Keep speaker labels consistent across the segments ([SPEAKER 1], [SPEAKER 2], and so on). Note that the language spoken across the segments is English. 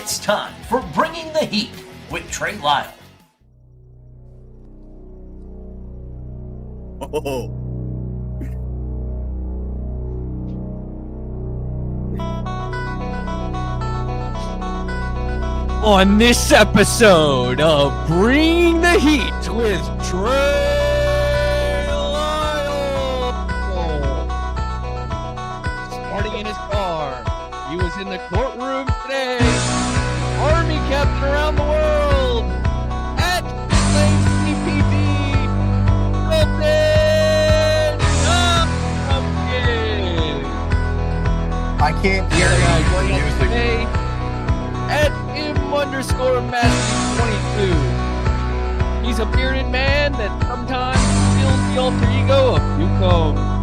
[SPEAKER 1] It's time for Bringing the Heat with Trey Lyle.
[SPEAKER 2] Oh.
[SPEAKER 3] On this episode of Bringing the Heat with Trey Lyle. Starting in his car, he was in the courtroom today. Army captain around the world at CPD. Dalton Hopkins.
[SPEAKER 2] I can't hear any music.
[SPEAKER 3] Today at M_Master22. He's a bearded man that sometimes feels the alter ego of Yukon.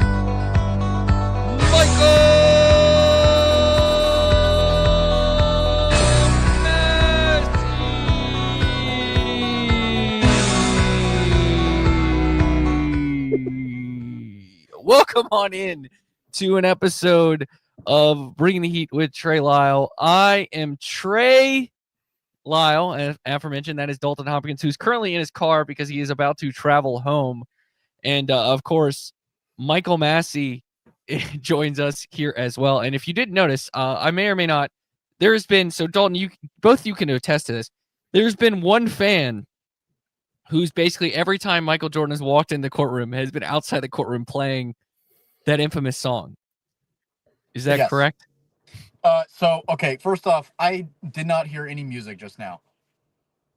[SPEAKER 3] Welcome on in to an episode of Bringing the Heat with Trey Lyle. I am Trey Lyle, and aforementioned, that is Dalton Hopkins, who's currently in his car because he is about to travel home. And of course, Michael Massey joins us here as well. And if you didn't notice, I may or may not, there's been, so Dalton, both you can attest to this, there's been one fan who's basically every time Michael Jordan has walked in the courtroom has been outside the courtroom playing that infamous song. Is that correct?
[SPEAKER 2] Okay, first off, I did not hear any music just now.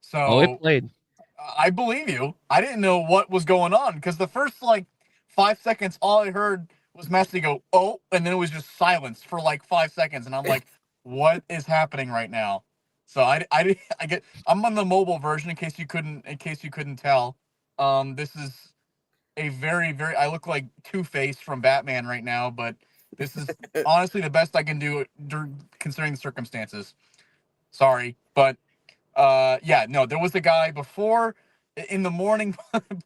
[SPEAKER 2] So
[SPEAKER 3] it played.
[SPEAKER 2] I believe you. I didn't know what was going on because the first 5 seconds, all I heard was Massey go, "Oh," and then it was just silence for 5 seconds, and I'm like, "What is happening right now?" So I'm on the mobile version in case you couldn't tell. This is a very, very, I look like Two-Face from Batman right now, but this is honestly the best I can do considering the circumstances. Sorry, but there was a guy before in the morning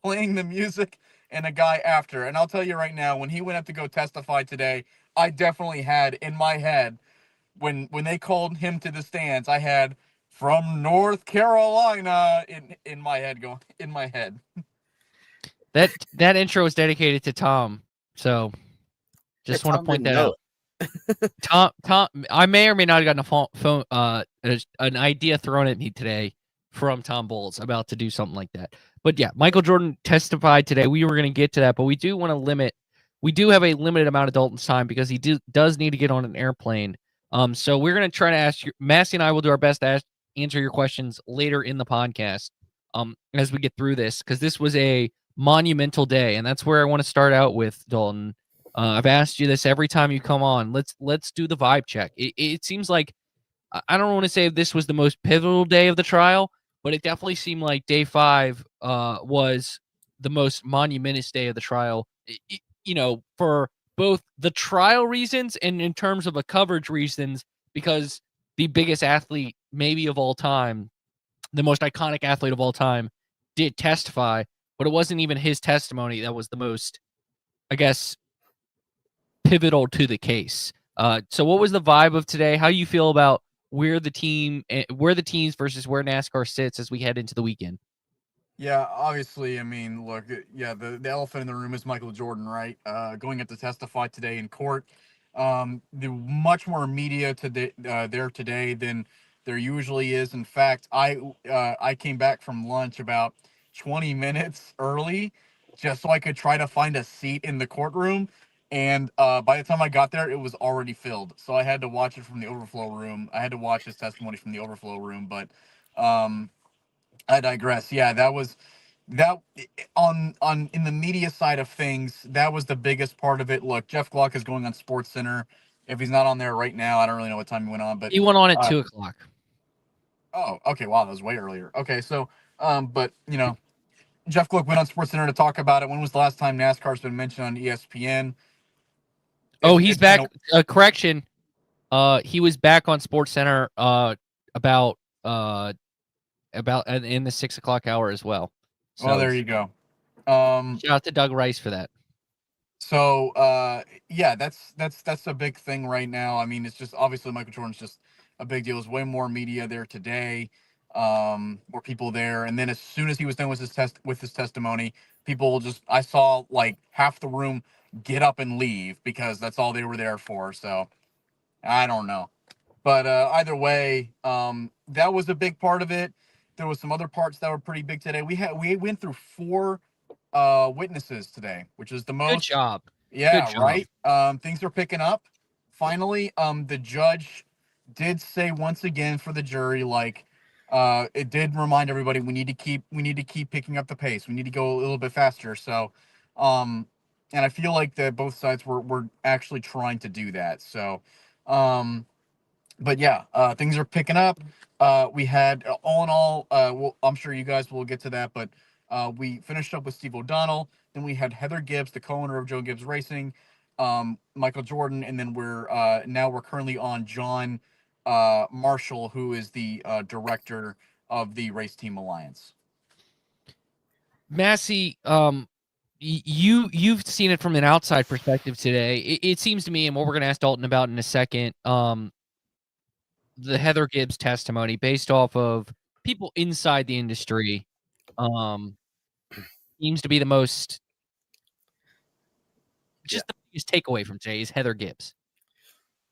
[SPEAKER 2] playing the music and a guy after. And I'll tell you right now, when he went up to go testify today, I definitely had in my head, when they called him to the stands, I had "From North Carolina" in my head going in my head.
[SPEAKER 3] That intro was dedicated to Tom, so just want to point that out. Tom, I may or may not have gotten an idea thrown at me today from Tom Bowles about to do something like that. But yeah, Michael Jordan testified today. We were going to get to that, but we do have a limited amount of Dalton's time because he does need to get on an airplane. So we're going to try to ask you, Massey and I will do our best to answer your questions later in the podcast as we get through this, because this was a monumental day, and that's where I want to start out with, Dalton. I've asked you this every time you come on. Let's do the vibe check. It seems like, I don't want to say this was the most pivotal day of the trial, but it definitely seemed like day 5 was the most monumentous day of the trial. For both the trial reasons and in terms of the coverage reasons, because the biggest athlete maybe of all time, the most iconic athlete of all time, did testify, but it wasn't even his testimony that was the most, I guess, pivotal to the case. So what was the vibe of today? How do you feel about where the teams versus where NASCAR sits as we head into the weekend?
[SPEAKER 2] Yeah, obviously, I mean, look, the elephant in the room is Michael Jordan, right? Going up to testify today in court. The much more media there today than there usually is. In fact, I came back from lunch about 20 minutes early just so I could try to find a seat in the courtroom. And by the time I got there, it was already filled. So I had to watch it from the overflow room. I had to watch his testimony from the overflow room. But I digress. Yeah, that on in the media side of things, that was the biggest part of it. Look, Jeff Gluck is going on SportsCenter. If he's not on there right now, I don't really know what time he went on, but
[SPEAKER 3] he went on at 2:00.
[SPEAKER 2] Oh, okay. Wow, that was way earlier. Okay, so but Jeff Gluck went on SportsCenter to talk about it. When was the last time NASCAR's been mentioned on ESPN?
[SPEAKER 3] He's back. Correction. He was back on SportsCenter about in the 6:00 hour as well.
[SPEAKER 2] So, there you go.
[SPEAKER 3] Shout out to Doug Rice for that.
[SPEAKER 2] So yeah, that's a big thing right now. I mean, it's just obviously Michael Jordan's just a big deal. There's way more media there today, more people there. And then as soon as he was done with his testimony, people just I saw like half the room get up and leave because that's all they were there for. So I don't know. But either way, that was a big part of it. There was some other parts that were pretty big today. We went through 4 witnesses today, which is the
[SPEAKER 3] Good
[SPEAKER 2] most.
[SPEAKER 3] job. Good
[SPEAKER 2] Yeah,
[SPEAKER 3] job.
[SPEAKER 2] right. Things are picking up. Finally, the judge did say once again for the jury, like, it did remind everybody we need to keep picking up the pace. We need to go a little bit faster. So, and I feel like that both sides were actually trying to do that. So, but yeah, things are picking up. We had all in all, well, I'm sure you guys will get to that, but we finished up with Steve O'Donnell. Then we had Heather Gibbs, the co-owner of Joe Gibbs Racing, Michael Jordan, and then we're currently on John Marshall, who is the director of the Race Team Alliance.
[SPEAKER 3] Massey, you've seen it from an outside perspective today. It seems to me, and what we're going to ask Dalton about in a second, the Heather Gibbs testimony based off of people inside the industry, seems to be the most the biggest takeaway from today is Heather Gibbs.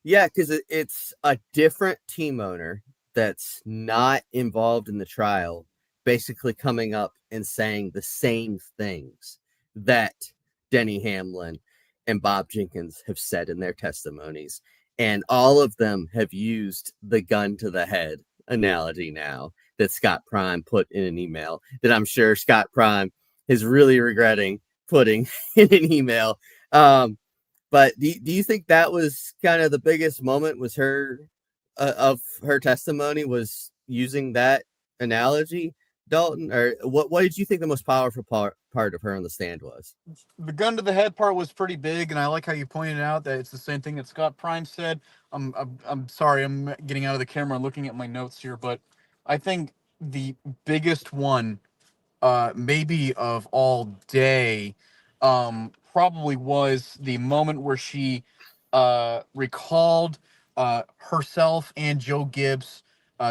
[SPEAKER 4] Yeah, because it's a different team owner that's not involved in the trial, basically coming up and saying the same things that Denny Hamlin and Bob Jenkins have said in their testimonies. And all of them have used the gun to the head analogy now that Scott Prime put in an email that I'm sure Scott Prime is really regretting putting in an email. But do you think that was kind of the biggest moment was her of her testimony was using that analogy, Dalton? Or what did you think the most powerful part of her on the stand was?
[SPEAKER 2] The gun to the head part was pretty big, and I like how you pointed out that it's the same thing that Scott Prime said. I'm sorry, I'm getting out of the camera and looking at my notes here, but I think the biggest one, maybe of all day, probably was the moment where she recalled herself and Joe Gibbs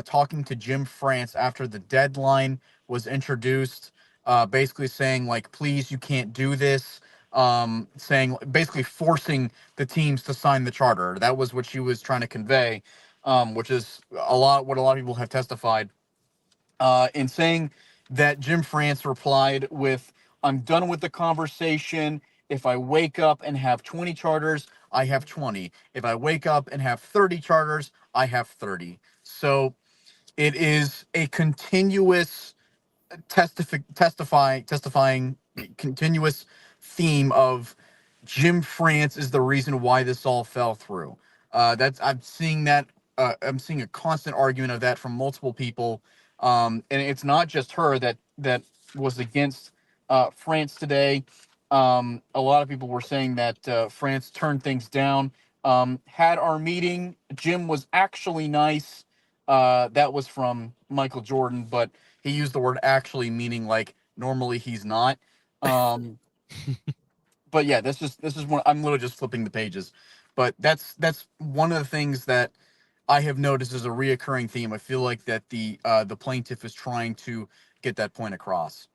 [SPEAKER 2] talking to Jim France after the deadline was introduced, basically saying, like, please, you can't do this. Saying basically forcing the teams to sign the charter. That was what she was trying to convey, which is what a lot of people have testified. In saying that Jim France replied with, I'm done with the conversation. If I wake up and have 20 charters, I have 20. If I wake up and have 30 charters, I have 30. So it is a continuous testifying continuous theme of Jim France is the reason why this all fell through. I'm seeing that. I'm seeing a constant argument of that from multiple people, and it's not just her that was against France today. A lot of people were saying that France turned things down. Had our meeting. Jim was actually nice. That was from Michael Jordan, but he used the word actually, meaning like normally he's not. But yeah, this is one. I'm literally just flipping the pages, but that's one of the things that I have noticed as a reoccurring theme. I feel like that the plaintiff is trying to get that point across.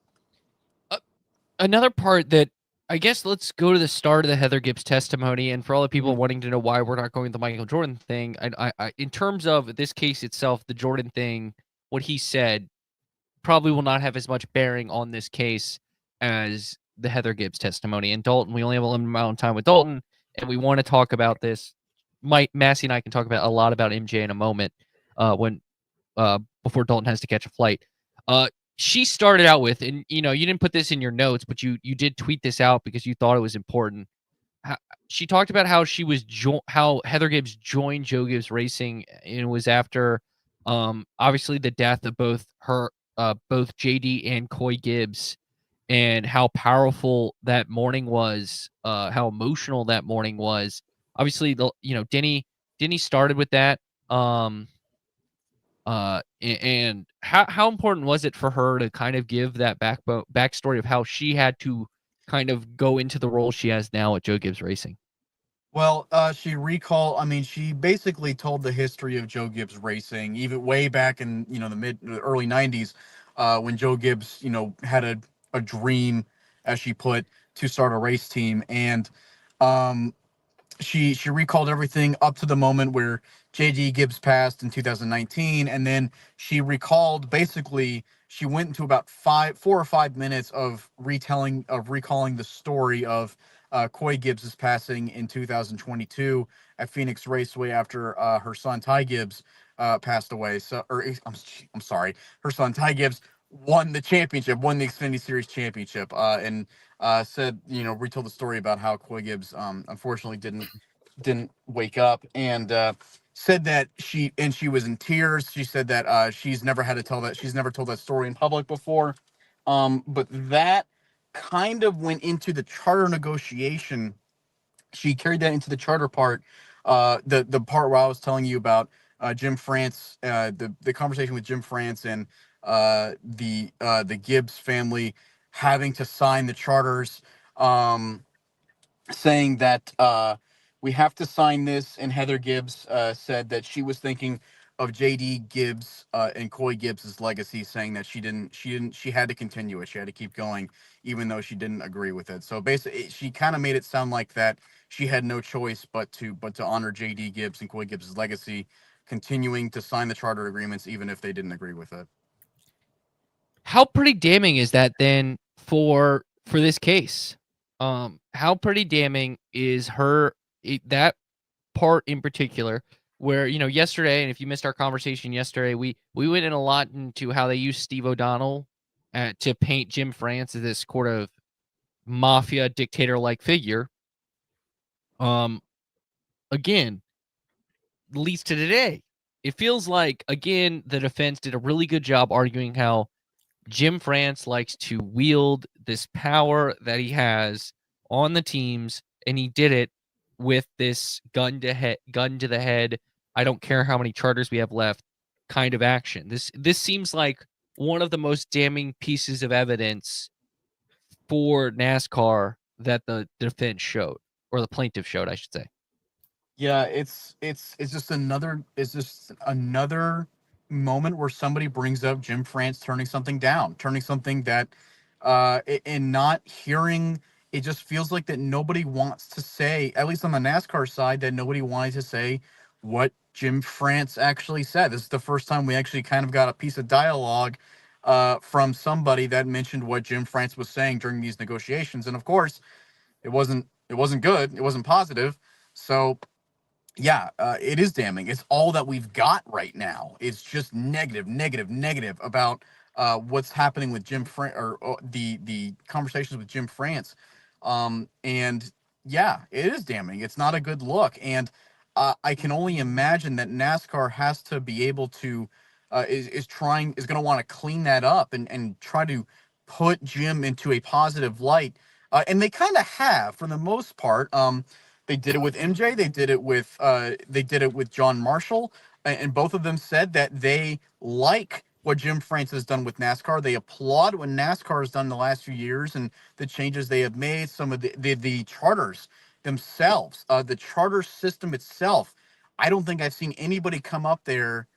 [SPEAKER 3] Another part that I guess let's go to the start of the Heather Gibbs testimony, and for all the people wanting to know why we're not going with the Michael Jordan thing, I in terms of this case itself, the Jordan thing, what he said probably will not have as much bearing on this case as the Heather Gibbs testimony. And Dalton, we only have a limited amount of time with Dalton, and we want to talk about this. Massey and I can talk about a lot about MJ in a moment when before Dalton has to catch a flight. She started out with, and you didn't put this in your notes, but you did tweet this out because you thought it was important. She talked about how how Heather Gibbs joined Joe Gibbs Racing, and it was after obviously the death of both JD and Coy Gibbs, and how powerful that morning was, how emotional that morning was. Obviously, Denny started with that. And how important was it for her to kind of give that backstory of how she had to kind of go into the role she has now at Joe Gibbs Racing?
[SPEAKER 2] Well, she basically told the history of Joe Gibbs Racing, even way back in, the early 90s, when Joe Gibbs, had a dream, as she put, to start a race team. And um, she recalled everything up to the moment where JD Gibbs passed in 2019, and then she recalled, basically she went into about 4 or 5 minutes of recalling the story of Coy Gibbs's passing in 2022 at Phoenix Raceway after her son Ty Gibbs passed away. I'm sorry, her son Ty Gibbs won the Xfinity Series championship, and said, retold the story about how Coy Gibbs unfortunately didn't wake up, and said that she was in tears. She said that she's never told that story in public before, but that kind of went into the charter negotiation. She carried that into the charter part, the part where I was telling you about Jim France, the conversation with Jim France and the Gibbs family having to sign the charters, saying that we have to sign this. And Heather Gibbs said that she was thinking of JD Gibbs and Coy Gibbs's legacy, saying that she had to continue it. She had to keep going, even though she didn't agree with it. So basically, she kind of made it sound like that she had no choice but to honor JD Gibbs and Coy Gibbs's legacy, continuing to sign the charter agreements, even if they didn't agree with it.
[SPEAKER 3] How pretty damning is that then for this case? How pretty damning is that part in particular, where, yesterday, and if you missed our conversation yesterday, we went in a lot into how they used Steve O'Donnell to paint Jim France as this sort of mafia dictator-like figure. Again, leads to today. It feels like, again, the defense did a really good job arguing how Jim France likes to wield this power that he has on the teams, and he did it with this gun to the head, I don't care how many charters we have left kind of action. This seems like one of the most damning pieces of evidence for NASCAR that the defense showed, or the plaintiff showed, I should say.
[SPEAKER 2] Yeah, it's just another moment where somebody brings up Jim France turning something down, turning something that and not hearing. It just feels like that nobody wants to say, at least on the NASCAR side, that nobody wanted to say what Jim France actually said. This is the first time we actually kind of got a piece of dialogue from somebody that mentioned what Jim France was saying during these negotiations. And of course, it wasn't good. It wasn't positive. So yeah, it is damning. It's all that we've got right now. It's just negative about what's happening with Jim France, or the conversations with Jim France. And yeah, it is damning. It's not a good look. And I can only imagine that NASCAR has to be able to is going to want to clean that up and try to put Jim into a positive light. And they kind of have, for the most part. They did it with MJ. They did it with John Marshall, and both of them said that they like what Jim France has done with NASCAR. They applaud what NASCAR has done the last few years and the changes they have made. Some of the charters themselves, the charter system itself. I don't think I've seen anybody come up there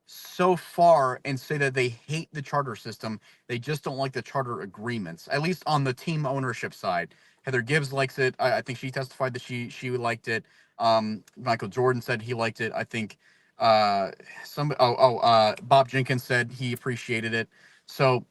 [SPEAKER 2] so far and say that they hate the charter system. They just don't like the charter agreements, at least on the team ownership side. Heather Gibbs likes it. I think she testified that she liked it. Michael Jordan said he liked it. I think Bob Jenkins said he appreciated it. So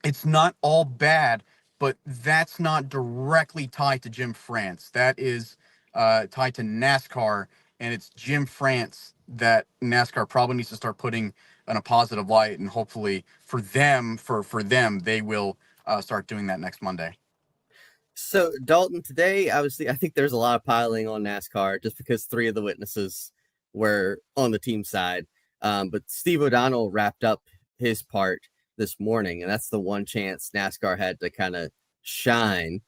[SPEAKER 2] it's not all bad, but that's not directly tied to Jim France. That is tied to NASCAR, and it's Jim France that NASCAR probably needs to start putting in a positive light, and hopefully for them, they will start doing that next Monday.
[SPEAKER 4] So, Dalton, today, obviously, I think there's a lot of piling on NASCAR just because 3 of the witnesses were on the team side. But Steve O'Donnell wrapped up his part this morning, and that's the one chance NASCAR had to kind of shine.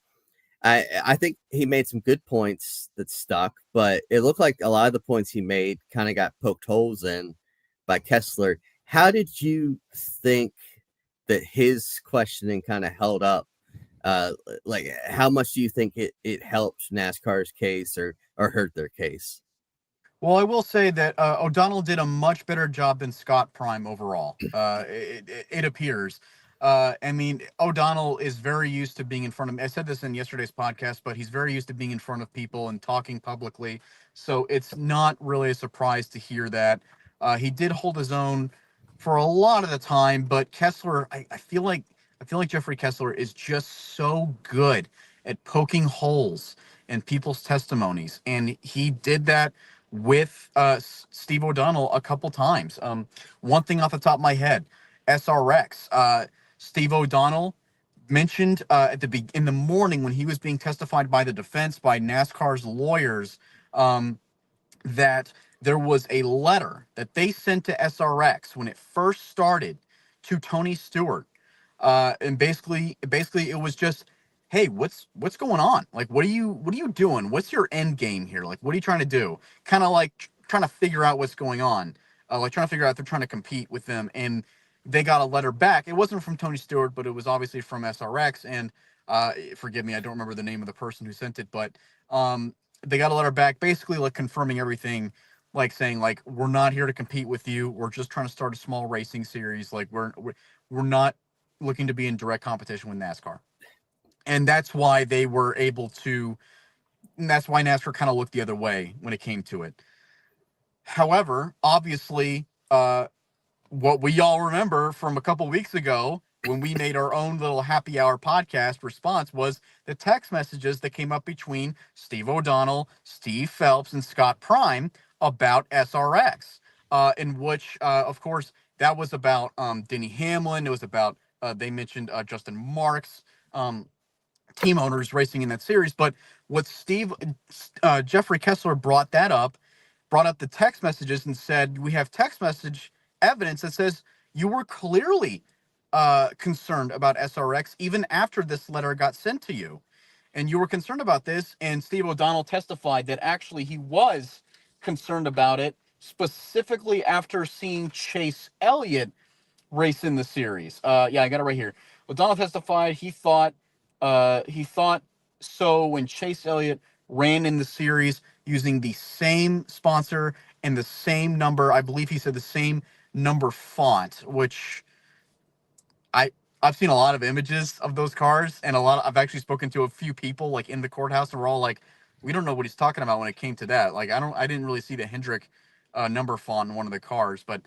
[SPEAKER 4] I think he made some good points that stuck, but it looked like a lot of the points he made kind of got poked holes in by Kessler. How did you think that his questioning kind of held up Like, how much do you think it helped NASCAR's case or hurt their case?
[SPEAKER 2] Well, I will say that O'Donnell did a much better job than Scott Prime overall. It appears. I mean, O'Donnell is very used to being in front of. I said this in yesterday's podcast, but he's very used to being in front of people and talking publicly. So it's not really a surprise to hear that. He did hold his own for a lot of the time, but Kessler, I feel like Jeffrey Kessler is just so good at poking holes in people's testimonies, and he did that with Steve O'Donnell a couple times. One thing off the top of my head, SRX. Steve O'Donnell mentioned in the morning when he was being testified by the defense by NASCAR's lawyers, that there was a letter that they sent to SRX when it first started to Tony Stewart, and basically it was just, hey, what's going on? Like, what are you doing? What's your end game here? Like, what are you trying to do? Kind of like trying to figure out what's going on, like trying to figure out if they're trying to compete with them. And they got a letter back. It wasn't from Tony Stewart, but it was obviously from SRX. And forgive me, I don't remember the name of the person who sent it, but they got a letter back, basically like confirming everything, like saying like, we're not here to compete with you. We're just trying to start a small racing series. Like we're not looking to be in direct competition with NASCAR. And that's why they were able to, and that's why NASCAR kind of looked the other way when it came to it. However, obviously, what we all remember from a couple weeks ago when we made our own little happy hour podcast response was the text messages that came up between Steve O'Donnell, Steve Phelps, and Scott Prime about SRX, in which, of course, that was about Denny Hamlin. It was about, they mentioned Justin Marks, team owners racing in that series. But what Jeffrey Kessler brought up the text messages and said, we have text message evidence that says you were clearly concerned about SRX even after this letter got sent to you. And you were concerned about this. And Steve O'Donnell testified that actually he was concerned about it, specifically after seeing Chase Elliott race in the series. Yeah, I got it right here. O'Donnell testified he thought so when Chase Elliott ran in the series using the same sponsor and the same number. I believe he said the same number font, which I've seen a lot of images of those cars, and I've actually spoken to a few people like in the courthouse, and we're all like, we don't know what he's talking about when it came to that. Like, I didn't really see the Hendrick number font in one of the cars, but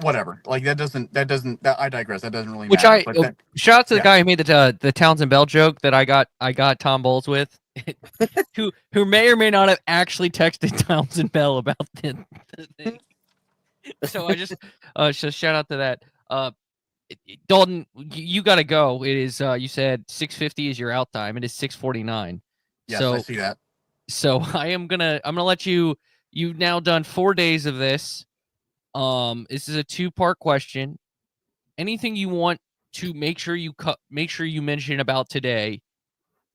[SPEAKER 2] whatever. Like I digress. That doesn't really matter. But
[SPEAKER 3] shout out to the guy who made the Townsend Bell joke that I got Tom Bowles with, who may or may not have actually texted Townsend Bell about the thing. So I just shout out to that. Dalton, you got to go. It is you said 6:50 is your out time. It is 6:49.
[SPEAKER 2] Yes,
[SPEAKER 3] so,
[SPEAKER 2] I see that.
[SPEAKER 3] So I'm gonna let you. You've now done 4 days of this. This is a 2-part question. Anything you want to make sure you mention about today,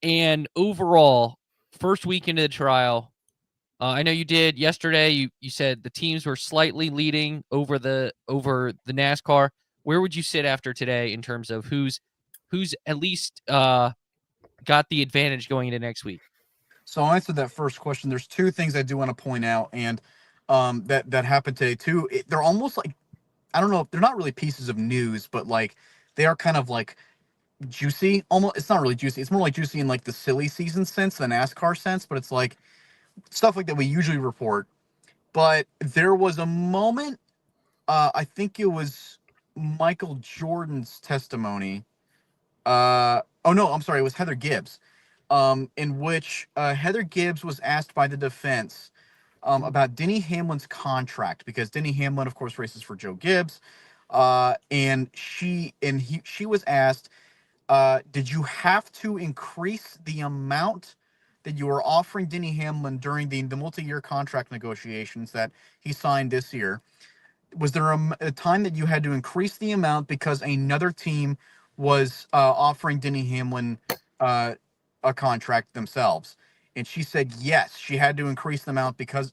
[SPEAKER 3] and overall, first week into the trial. I know you did yesterday. You said the teams were slightly leading over the NASCAR. Where would you sit after today in terms of who's at least got the advantage going into next week?
[SPEAKER 2] So I'll answer that first question. There's 2 things I do want to point out, and that happened today too. They're almost like, I don't know, they're not really pieces of news, but like they are kind of like juicy. Almost, it's not really juicy. It's more like juicy in like the silly season sense, the NASCAR sense. But it's like stuff like that we usually report. But there was a moment, I think it was Michael Jordan's testimony. Oh no, I'm sorry, it was Heather Gibbs, in which Heather Gibbs was asked by the defense about Denny Hamlin's contract, because Denny Hamlin, of course, races for Joe Gibbs, and she was asked, did you have to increase the amount that you were offering Denny Hamlin during the multi-year contract negotiations that he signed this year? Was there a time that you had to increase the amount because another team was offering Denny Hamlin a contract themselves? And she said yes, she had to increase the amount because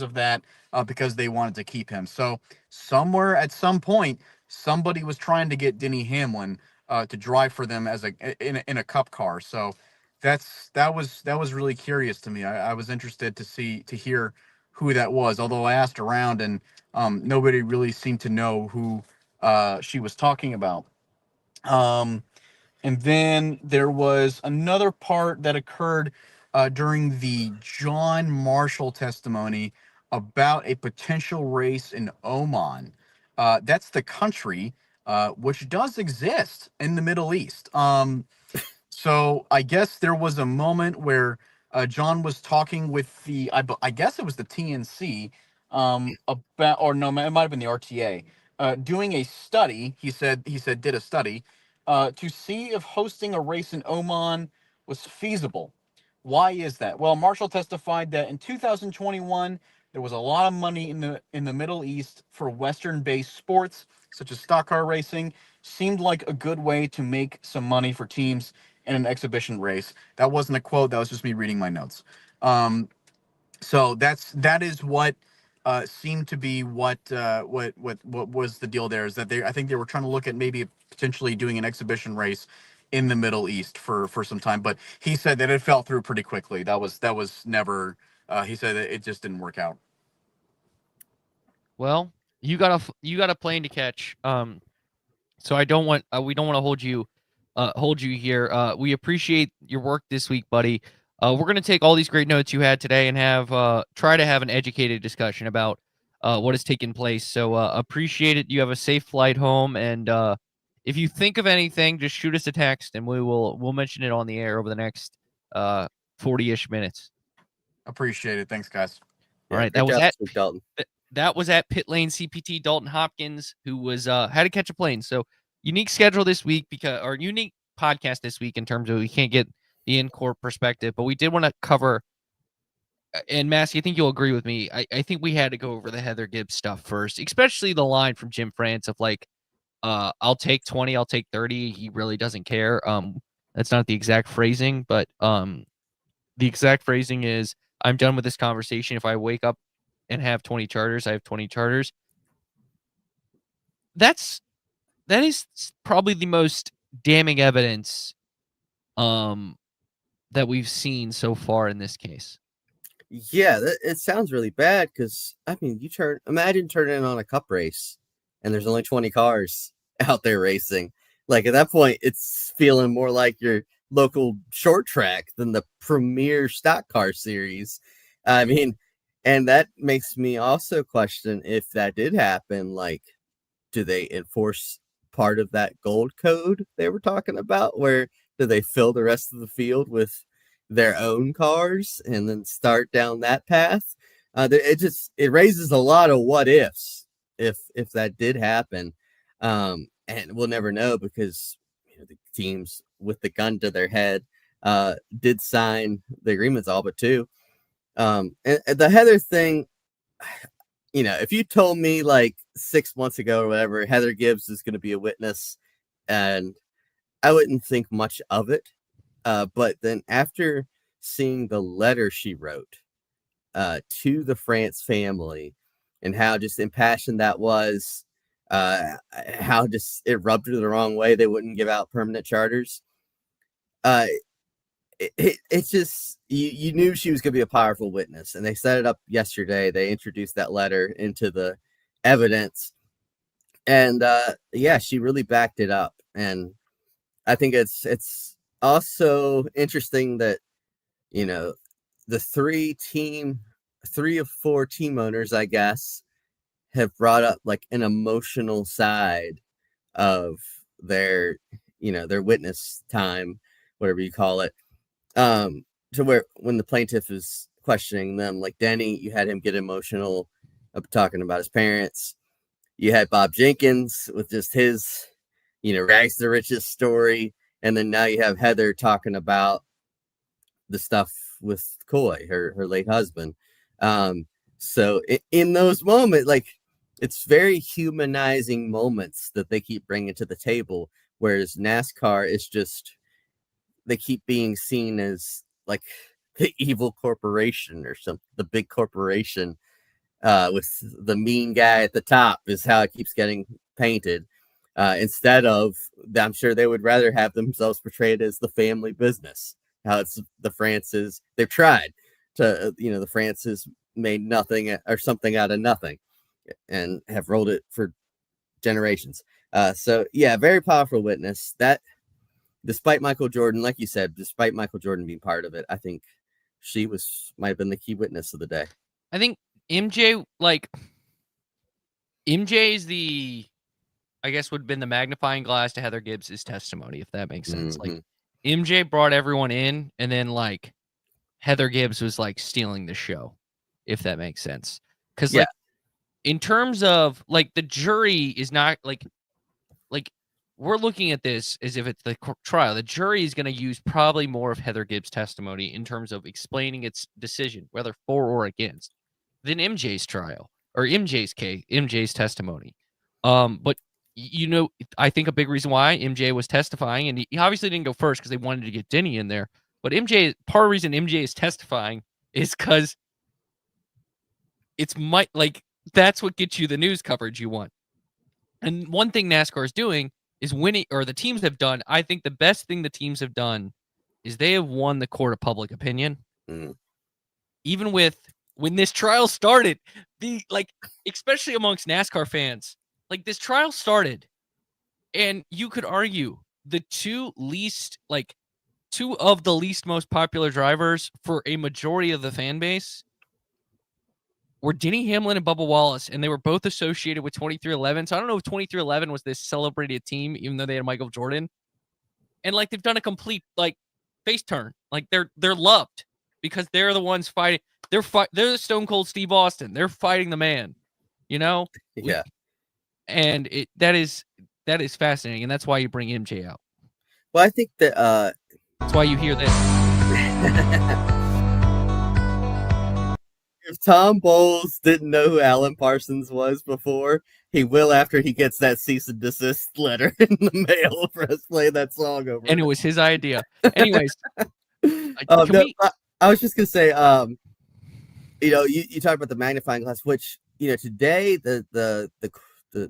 [SPEAKER 2] of that, because they wanted to keep him. So somewhere at some point, somebody was trying to get Denny Hamlin to drive for them as in a cup car. So that was really curious to me. I was interested to hear who that was, although I asked around and nobody really seemed to know who she was talking about. And then there was another part that occurred during the John Marshall testimony about a potential race in Oman. That's the country which does exist in the Middle East. So I guess there was a moment where John was talking with I guess it was the TNC about, or no, it might have been the RTA, doing a study. He said did a study to see if hosting a race in Oman was feasible. Why is that? Well, Marshall testified that in 2021 there was a lot of money in the Middle East for Western-based sports such as stock car racing. Seemed like a good way to make some money for teams in an exhibition race. That wasn't a quote. That was just me reading my notes. So that is what seemed to be what was the deal there, is that I think they were trying to look at maybe potentially doing an exhibition race in the Middle East for some time, but he said that it fell through pretty quickly. That was never. He said that it just didn't work out.
[SPEAKER 3] Well, you got a plane to catch. So I don't want we don't want to hold you here. We appreciate your work this week, buddy. We're gonna take all these great notes you had today and have try to have an educated discussion about what has taken place. So appreciate it. You have a safe flight home, and if you think of anything, just shoot us a text, and we'll mention it on the air over the next 40-ish minutes.
[SPEAKER 2] Appreciate it. Thanks, guys.
[SPEAKER 3] All right,
[SPEAKER 4] that was Dalton.
[SPEAKER 3] That was at Pit Lane CPT Dalton Hopkins, who was had to catch a plane. So unique schedule this week or unique podcast this week in terms of we can't get the in-court perspective, but we did want to cover. And Massey, I think you'll agree with me. I think we had to go over the Heather Gibbs stuff first, especially the line from Jim France of like, "I'll take 20, I'll take 30." He really doesn't care. That's not the exact phrasing, but the exact phrasing is, "I'm done with this conversation. If I wake up and have 20 charters, I have 20 charters." That is probably the most damning evidence that we've seen so far in this case.
[SPEAKER 4] Yeah, it sounds really bad because I mean, imagine turning on a cup race and there's only 20 cars out there racing. Like at that point, it's feeling more like your local short track than the premier stock car series. I mean, and that makes me also question if that did happen, like, do they enforce part of that gold code they were talking about? Where do they fill the rest of the field with their own cars and then start down that path? It raises a lot of what ifs if that did happen. And we'll never know because the teams with the gun to their head did sign the agreements, all but two. And the Heather thing, if you told me like 6 months ago or whatever, Heather Gibbs is going to be a witness, and I wouldn't think much of it. But then after seeing the letter she wrote to the France family and how just impassioned that was, how just it rubbed her the wrong way, they wouldn't give out permanent charters. It's just, you knew she was going to be a powerful witness, and they set it up yesterday. They introduced that letter into the evidence, and she really backed it up. And I think it's also interesting that the three of four team owners, I guess, have brought up like an emotional side of their witness time, whatever you call it. To where when the plaintiff is questioning them, like Denny, you had him get emotional talking about his parents. You had Bob Jenkins with just his, rags to riches story. And then now you have Heather talking about the stuff with Coy, her late husband. So in those moments, like, it's very humanizing moments that they keep bringing to the table. Whereas NASCAR is just, they keep being seen as like the evil corporation or something, the big corporation with the mean guy at the top is how it keeps getting painted. instead of, I'm sure they would rather have themselves portrayed as the family business. How it's the Francis, they've tried to, the Francis made nothing or something out of nothing and have rolled it for generations. So yeah, very powerful witness that despite Michael Jordan, like you said, despite Michael Jordan being part of it, I think she might have been the key witness of the day.
[SPEAKER 3] I think MJ is the, I guess, would have been the magnifying glass to Heather Gibbs' testimony, if that makes sense.
[SPEAKER 4] Mm-hmm.
[SPEAKER 3] Like MJ brought everyone in, and then like Heather Gibbs was like stealing the show, if that makes sense. Because like in terms of like the jury is not like we're looking at this as if it's the trial. The jury is going to use probably more of Heather Gibbs' testimony in terms of explaining its decision, whether for or against, than MJ's trial or MJ's testimony. But I think a big reason why MJ was testifying, and he obviously didn't go first because they wanted to get Denny in there. But part of the reason MJ is testifying is because that's what gets you the news coverage you want. And one thing NASCAR is doing is winning, or the teams have done. I think the best thing the teams have done is they have won the court of public opinion.
[SPEAKER 4] Mm.
[SPEAKER 3] Even when this trial started, especially amongst NASCAR fans, like this trial started, and you could argue the two of the least most popular drivers for a majority of the fan base were Denny Hamlin and Bubba Wallace, and they were both associated with 23XI. So I don't know if 23XI was this celebrated team, even though they had Michael Jordan. And like they've done a complete like face turn. Like they're loved because they're the ones fighting. They're the Stone Cold Steve Austin. They're fighting the man.
[SPEAKER 4] Yeah.
[SPEAKER 3] And that is fascinating, and that's why you bring MJ out.
[SPEAKER 4] Well, I think that
[SPEAKER 3] that's why you hear this.
[SPEAKER 4] If Tom Bowles didn't know who Alan Parsons was before, he will after he gets that cease and desist letter in the mail for us playing that song over.
[SPEAKER 3] And it was his idea. Anyways,
[SPEAKER 4] I was just gonna say, you talk about the magnifying glass, which today the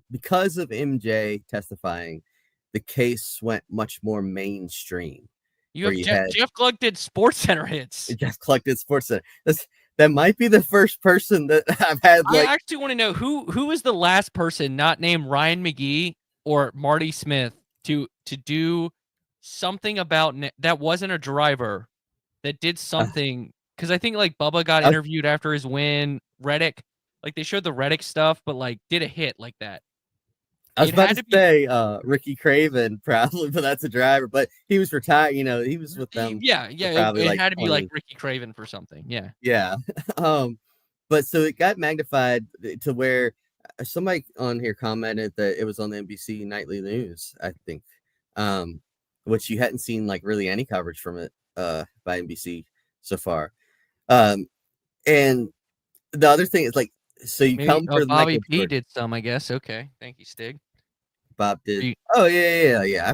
[SPEAKER 4] because of MJ testifying, the case went much more mainstream.
[SPEAKER 3] You have Jeff Gluck did Sports Center hits.
[SPEAKER 4] Jeff Gluck did Sports Center. That might be the first person that I've had.
[SPEAKER 3] I actually want to know who is the last person not named Ryan McGee or Marty Smith to do something about that wasn't a driver that did something, because I think like Bubba got interviewed after his win. Reddick, like they showed the Reddick stuff, but like did a hit like that.
[SPEAKER 4] I was about to say Ricky Craven probably, but that's a driver. But he was retired. He was with them.
[SPEAKER 3] Yeah. It had to be like Ricky Craven for something. Yeah.
[SPEAKER 4] Yeah. But so it got magnified to where somebody on here commented that it was on the NBC Nightly News, I think, which you hadn't seen like really any coverage from it by NBC so far. And the other thing is like, so you come for
[SPEAKER 3] Bobby P did some, I guess. Okay, thank you, Stig.
[SPEAKER 4] Bob did. Oh yeah.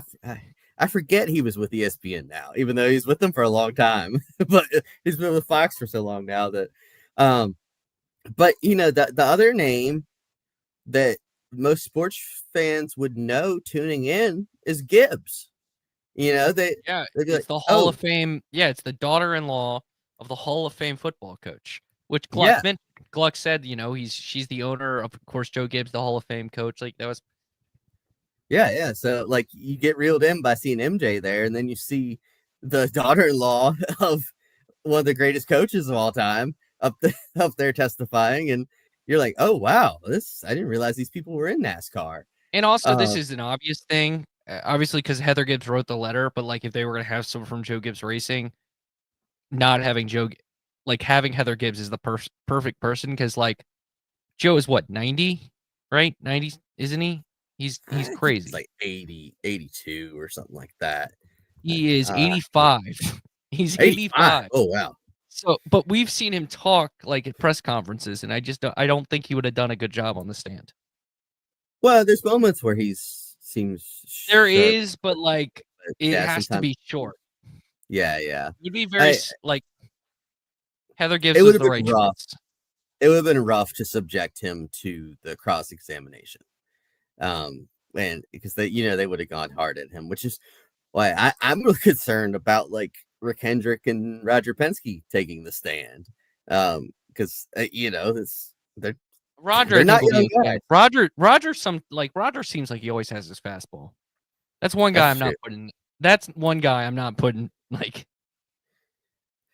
[SPEAKER 4] I forget he was with ESPN now, even though he's with them for a long time. But he's been with Fox for so long now that. But the other name that most sports fans would know tuning in is Gibbs.
[SPEAKER 3] It's the Hall of Fame. Yeah, it's the daughter-in-law of the Hall of Fame football coach, which Gluck said, she's the owner of course, Joe Gibbs, the Hall of Fame coach. Like that was.
[SPEAKER 4] Yeah. So like you get reeled in by seeing MJ there, and then you see the daughter-in-law of one of the greatest coaches of all time up there testifying, and you're like, oh wow, I didn't realize these people were in NASCAR.
[SPEAKER 3] And also, this is an obvious thing, obviously, because Heather Gibbs wrote the letter. But like, if they were going to have someone from Joe Gibbs Racing, not having having Heather Gibbs is the perfect person, because like Joe is what, 90, right? 90, isn't he? He's crazy.
[SPEAKER 4] He's like 80, 82 or something like that.
[SPEAKER 3] He is 85. He's 85.
[SPEAKER 4] Oh wow.
[SPEAKER 3] So, but we've seen him talk like at press conferences, and I don't think he would have done a good job on the stand.
[SPEAKER 4] Well, there's moments where seems
[SPEAKER 3] there is, but like it has to be short.
[SPEAKER 4] Yeah.
[SPEAKER 3] It'd be very like Heather Gibbs.
[SPEAKER 4] It would have
[SPEAKER 3] been
[SPEAKER 4] rough. It would have been rough to subject him to the cross examination. and because they would have gone hard at him, which is why I'm really concerned about like Rick Hendrick and Roger Penske taking the stand. Because they're
[SPEAKER 3] Roger,
[SPEAKER 4] they're
[SPEAKER 3] I think
[SPEAKER 4] not
[SPEAKER 3] will
[SPEAKER 4] young
[SPEAKER 3] be okay.
[SPEAKER 4] guys.
[SPEAKER 3] Roger seems like he always has his fastball. That's one guy
[SPEAKER 4] That's
[SPEAKER 3] I'm not
[SPEAKER 4] true.
[SPEAKER 3] putting. That's one guy I'm not putting like.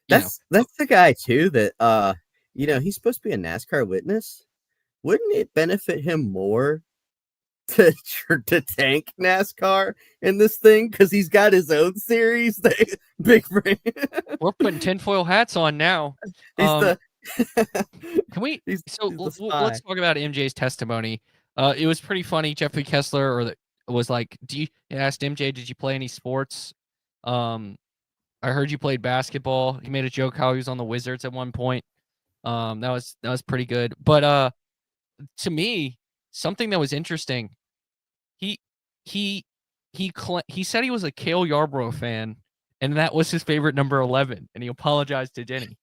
[SPEAKER 4] That's the guy too that he's supposed to be a NASCAR witness. Wouldn't it benefit him more to tank NASCAR in this thing because he's got his own series? Big brain.
[SPEAKER 3] We're putting tinfoil hats on now.
[SPEAKER 4] He's the.
[SPEAKER 3] Can we?
[SPEAKER 4] He's
[SPEAKER 3] Let's talk about MJ's testimony. It was pretty funny. Jeffrey Kessler was like, asked MJ, did you play any sports? I heard you played basketball. He made a joke how he was on the Wizards at one point. That was pretty good. But to me, something that was interesting, he said he was a Cale Yarborough fan, and that was his favorite number 11, and he apologized to Denny.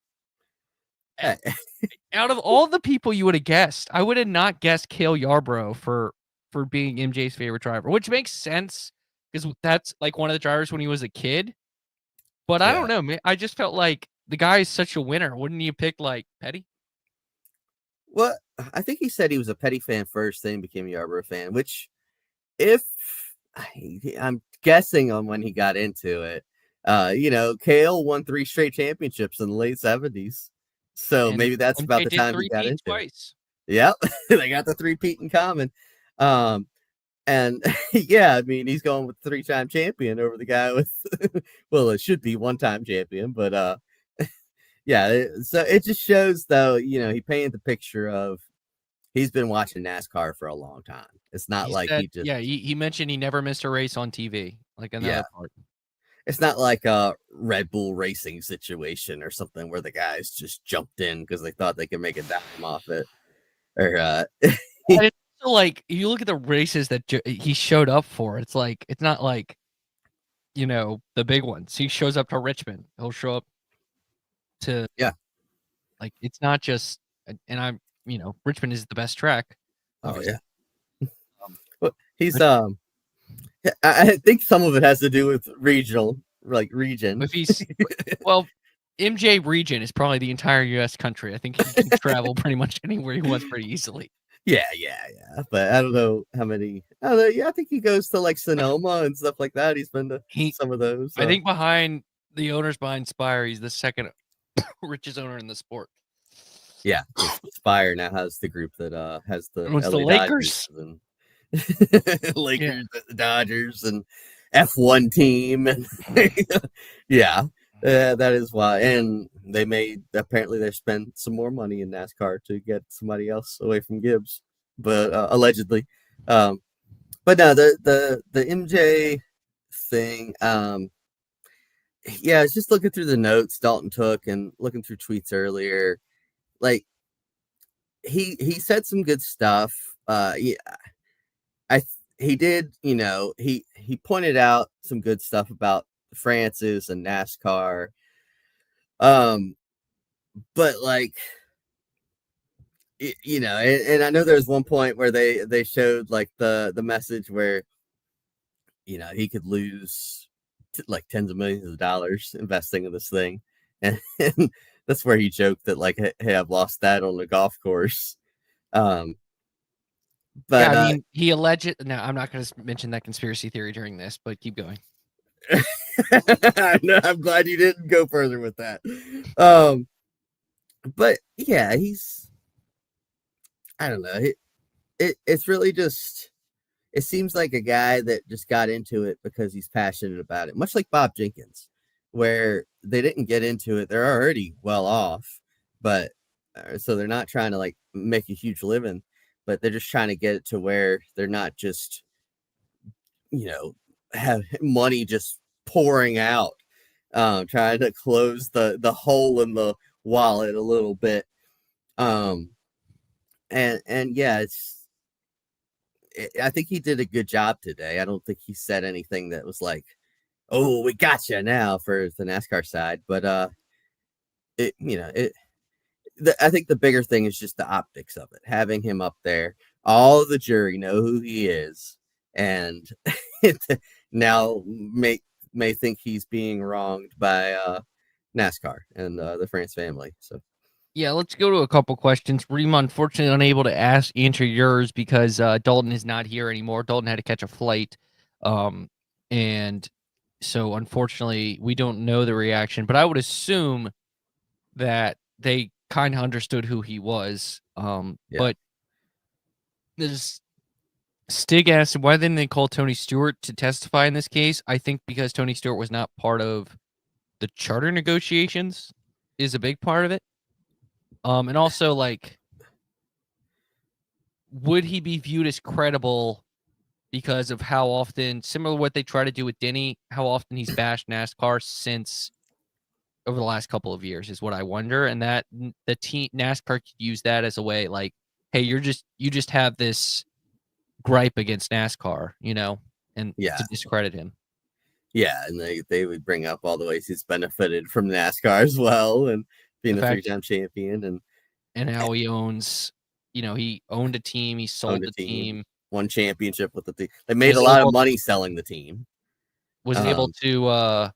[SPEAKER 3] Out of all the people you would have guessed, I would have not guessed Cale Yarborough for being MJ's favorite driver, which makes sense because that's like one of the drivers when he was a kid. But I don't know, man. I just felt like the guy is such a winner. Wouldn't you pick like Petty?
[SPEAKER 4] Well, I think he said he was a Petty fan first, then became a Yarborough fan, which if I'm guessing on when he got into it, Cale won 3 straight championships in the late 70s. So
[SPEAKER 3] And
[SPEAKER 4] maybe that's about the time he got into
[SPEAKER 3] twice.
[SPEAKER 4] it. Yep. They got the 3-peat in common. And yeah, I mean, he's going with 3-time champion over the guy with, well, it should be 1-time champion, but yeah. So it just shows, though, he painted the picture of he's been watching NASCAR for a long time. It's not
[SPEAKER 3] he mentioned he never missed a race on TV, like another part.
[SPEAKER 4] It's not like a Red Bull Racing situation or something where the guys just jumped in because they thought they could make a dime off it. Or
[SPEAKER 3] like you look at the races that he showed up for, it's not like the big ones. He shows up to Richmond, he'll show up to like it's not just, and I'm Richmond is the best track.
[SPEAKER 4] Obviously. Well, he's I think some of it has to do with region.
[SPEAKER 3] If he's well, MJ region is probably the entire U.S. country. I think he can travel pretty much anywhere he wants pretty easily.
[SPEAKER 4] Yeah. But I don't know how many. I don't know. Yeah, I think he goes to like Sonoma and stuff like that. He's been to some of those.
[SPEAKER 3] I think behind the owners behind Spire, he's the second richest owner in the sport.
[SPEAKER 4] Yeah, Spire now has the group that has the
[SPEAKER 3] Lakers
[SPEAKER 4] and Lakers, the Dodgers, and F1 team, and that is why. And apparently they spent some more money in NASCAR to get somebody else away from Gibbs, but allegedly. But no, the MJ thing. I was just looking through the notes Dalton took and looking through tweets earlier. Like he said some good stuff. He did, he pointed out some good stuff about Francis and NASCAR. But like, and I know there's one point where they showed like the message where, he could lose like tens of millions of dollars investing in this thing. And that's where he joked that like, hey, I've lost that on the golf course. But
[SPEAKER 3] I mean, he alleged. No, I'm not going to mention that conspiracy theory during this, but keep going.
[SPEAKER 4] No, I'm glad you didn't go further with that. But yeah, I don't know. It's really just, it seems like a guy that just got into it because he's passionate about it, much like Bob Jenkins, where they didn't get into it. They're already well off, but so they're not trying to like make a huge living, but they're just trying to get it to where they're not just, have money just pouring out, trying to close the hole in the wallet a little bit. And yeah, I think he did a good job today. I don't think he said anything that was like, oh, we got you now for the NASCAR side, but I think the bigger thing is just the optics of it, having him up there. All the jury know who he is, and now may think he's being wronged by NASCAR and the France family. So
[SPEAKER 3] Yeah, let's go to a couple questions. Reem, unfortunately, unable to answer yours because Dalton is not here anymore. Dalton had to catch a flight, and so unfortunately, we don't know the reaction. But I would assume that they kind of understood who he was. But there's Stig asked, why didn't they call Tony Stewart to testify in this case? I think because Tony Stewart was not part of the charter negotiations is a big part of it. And also, like, would he be viewed as credible because of how often, similar to what they try to do with Denny, how often he's bashed NASCAR since over the last couple of years is what I wonder. And that the team NASCAR could use that as a way, like, hey, you just have this gripe against NASCAR, and to discredit him.
[SPEAKER 4] Yeah, and they would bring up all the ways he's benefited from NASCAR as well, and being a 3-time champion,
[SPEAKER 3] and how he owns, he owned a team, he sold the team,
[SPEAKER 4] won championship with the team. They made a lot of money selling the team.
[SPEAKER 3] Was able to,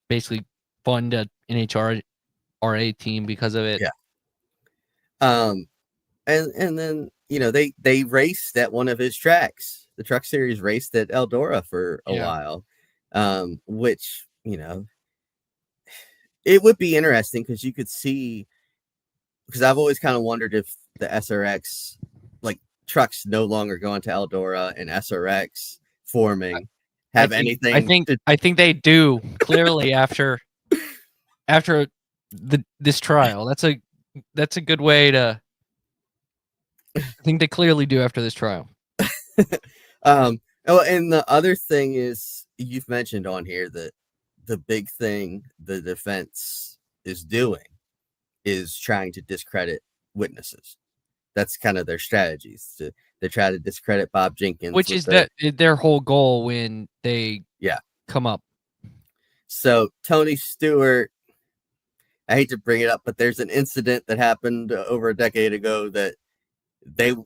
[SPEAKER 3] basically fund a NHRA team because of it.
[SPEAKER 4] Yeah. And then they raced at one of his tracks. The Truck Series raced at Eldora for a while, which it would be interesting because you could see. Because I've always kind of wondered if the SRX, like trucks no longer going to Eldora and SRX forming, have anything.
[SPEAKER 3] I think they do clearly after this trial. That's a good way to. I think they clearly do after this trial.
[SPEAKER 4] And the other thing is, you've mentioned on here that the big thing the defense is doing is trying to discredit witnesses. That's kind of their strategies to try to discredit Bob Jenkins,
[SPEAKER 3] which is their whole goal when they come up.
[SPEAKER 4] So Tony Stewart, I hate to bring it up, but there's an incident that happened over a decade ago that the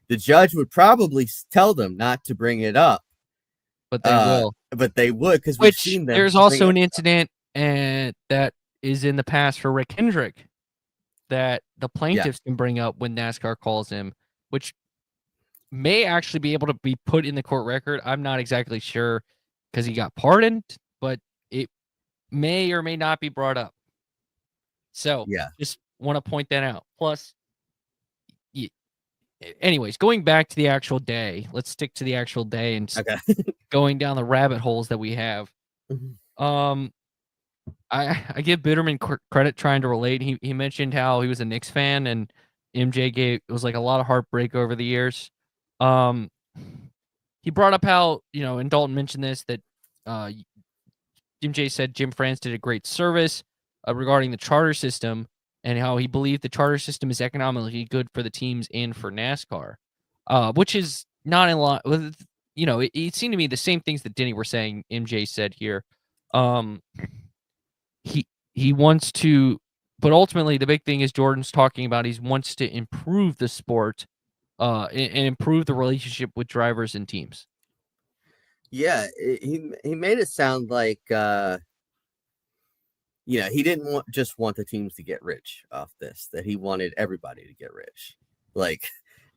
[SPEAKER 4] judge would probably tell them not to bring it up,
[SPEAKER 3] but they will.
[SPEAKER 4] But they would, because we've seen them.
[SPEAKER 3] There's also an incident that is in the past for Rick Hendrick that the plaintiffs can bring up when NASCAR calls him, which may actually be able to be put in the court record. I'm not exactly sure because he got pardoned, but it may or may not be brought up. So just want to point that out. Plus, anyways, going back to the actual day, let's stick to the actual day and going down the rabbit holes that we have. I give Bitterman credit trying to relate. He mentioned how he was a Knicks fan and MJ it was like a lot of heartbreak over the years. He brought up how, and Dalton mentioned this, that MJ said Jim France did a great service regarding the charter system and how he believed the charter system is economically good for the teams and for NASCAR, which is not in line with, it seemed to me the same things that Denny were saying, MJ said here. He wants to, but ultimately the big thing is Jordan's talking about he wants to improve the sport and improve the relationship with drivers and teams.
[SPEAKER 4] Yeah, he made it sound like he didn't just want the teams to get rich off this, that he wanted everybody to get rich, like